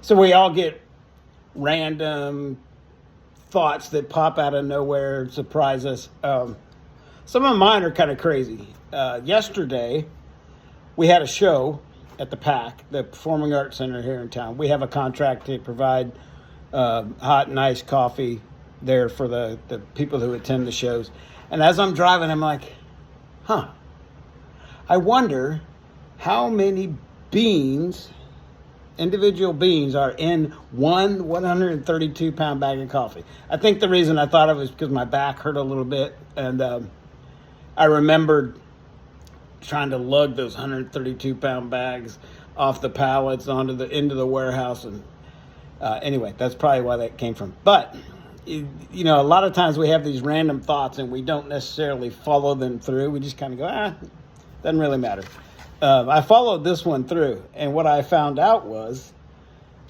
So we all get random thoughts that pop out of nowhere and surprise us. Some of mine are kind of crazy. Yesterday, we had a show at the PAC, the Performing Arts Center here in town. We have a contract to provide hot and iced coffee there for the people who attend the shows. And as I'm driving, I'm like, I wonder how many beans, individual beans, are in one 132-pound bag of coffee. I think the reason I thought of it was because my back hurt a little bit, and I remembered trying to lug those 132-pound bags off the pallets into the warehouse, and anyway, that's probably why that came from. But you know, a lot of times we have these random thoughts and we don't necessarily follow them through. We just kind of go, doesn't really matter. I followed this one through, and what I found out was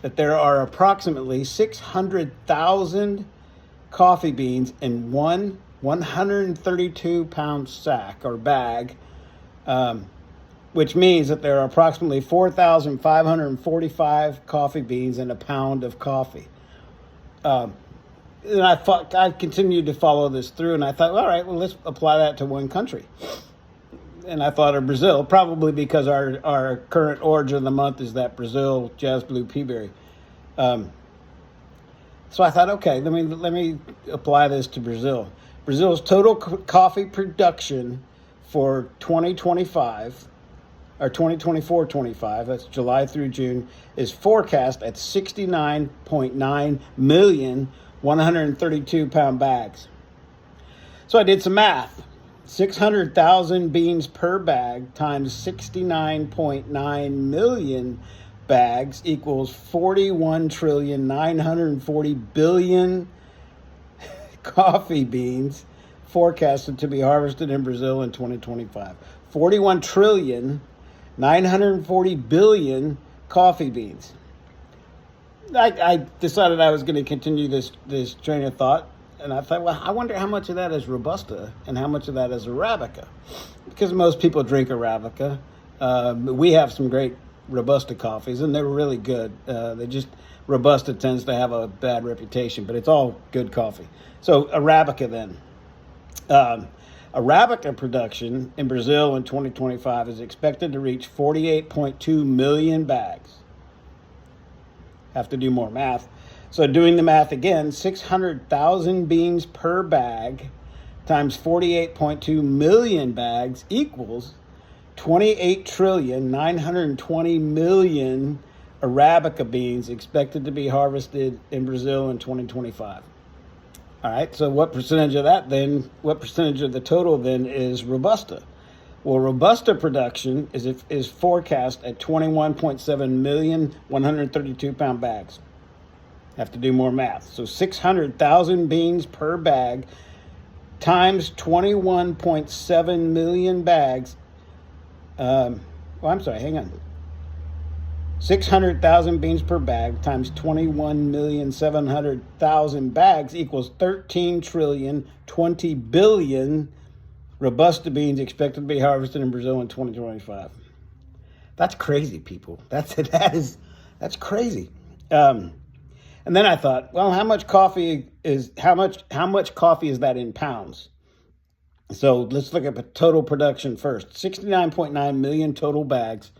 that there are approximately 600,000 coffee beans in one 132-pound sack or bag, which means that there are approximately 4,545 coffee beans in a pound of coffee. And I continued to follow this through, and I thought, all right, well, let's apply that to one country. And I thought of Brazil, probably because our current origin of the month is that Brazil Jazz Blue Peaberry. So I thought, okay, let me apply this to Brazil. Brazil's total coffee production for 2025, or 2024-25, that's July through June, is forecast at 69.9 million 132-pound bags. So I did some math. 600,000 beans per bag times 69.9 million bags equals 41,940,000,000,000 coffee beans forecasted to be harvested in Brazil in 2025. 41,940,000,000,000 coffee beans. I decided I was going to continue this train of thought, and I thought, well, I wonder how much of that is Robusta and how much of that is Arabica, because most people drink Arabica. We have some great Robusta coffees, and they're really good. Robusta tends to have a bad reputation, but it's all good coffee. So Arabica then. Arabica production in Brazil in 2025 is expected to reach 48.2 million bags. Have to do more math. So doing the math again, 600,000 beans per bag times 48.2 million bags equals 28,920,000,000 Arabica beans expected to be harvested in Brazil in 2025. All right, so what percentage of the total then is Robusta? Well, Robusta production is forecast at 21.7 million 132-pound bags. Have to do more math. So 600,000 beans per bag times 21.7 million bags. 600,000 beans per bag times 21,700,000 bags equals 13,020,000,000,000 Robusta beans expected to be harvested in Brazil in 2025. That's crazy, people. That's crazy. And then I thought, well, how much coffee is that in pounds? So let's look at the total production first. 69.9 million total bags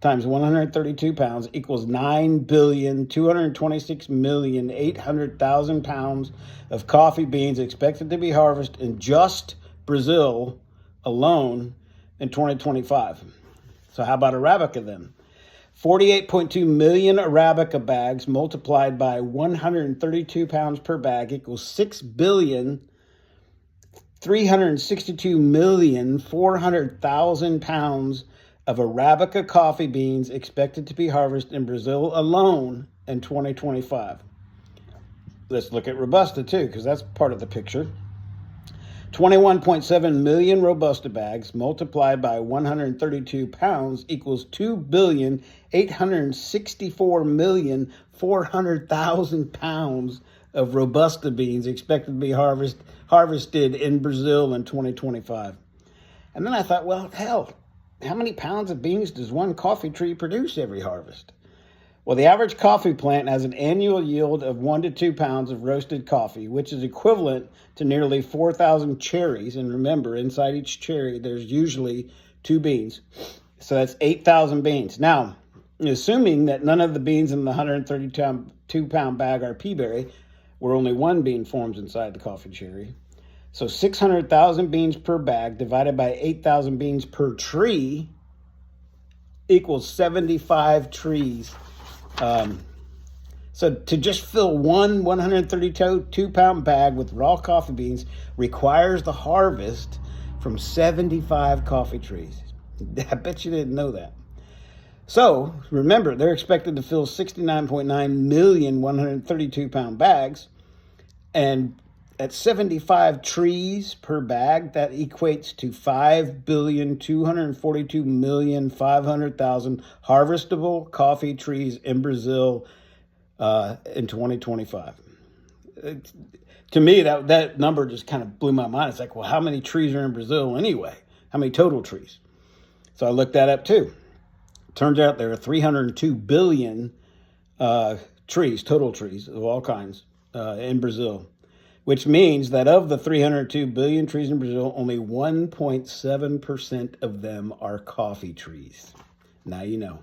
times 132 pounds equals 9,226,800,000 pounds of coffee beans expected to be harvested in just Brazil alone in 2025. So how about Arabica then? 48.2 million Arabica bags multiplied by 132 pounds per bag equals 6,362,400,000 pounds of Arabica coffee beans expected to be harvested in Brazil alone in 2025. Let's look at Robusta too, because that's part of the picture. 21.7 million Robusta bags multiplied by 132 pounds equals 2,864,400,000 pounds of Robusta beans expected to be harvested in Brazil in 2025. And then I thought, well, hell, how many pounds of beans does one coffee tree produce every harvest? Well, the average coffee plant has an annual yield of 1 to 2 pounds of roasted coffee, which is equivalent to nearly 4,000 cherries. And remember, inside each cherry, there's usually 2 beans. So that's 8,000 beans. Now, assuming that none of the beans in the 132-pound bag are pea berry, where only 1 bean forms inside the coffee cherry. So 600,000 beans per bag divided by 8,000 beans per tree equals 75 trees. So to just fill one 132-pound bag with raw coffee beans requires the harvest from 75 coffee trees. I bet you didn't know that. So remember, they're expected to fill 69.9 million 132-pound bags. And at 75 trees per bag, that equates to 5,242,500,000 harvestable coffee trees in Brazil in 2025. To me, that number just kind of blew my mind. It's like, well, how many trees are in Brazil anyway? How many total trees? So I looked that up too. Turns out there are 302 billion trees, total trees of all kinds in Brazil, which means that of the 302 billion trees in Brazil, only 1.7% of them are coffee trees. Now you know.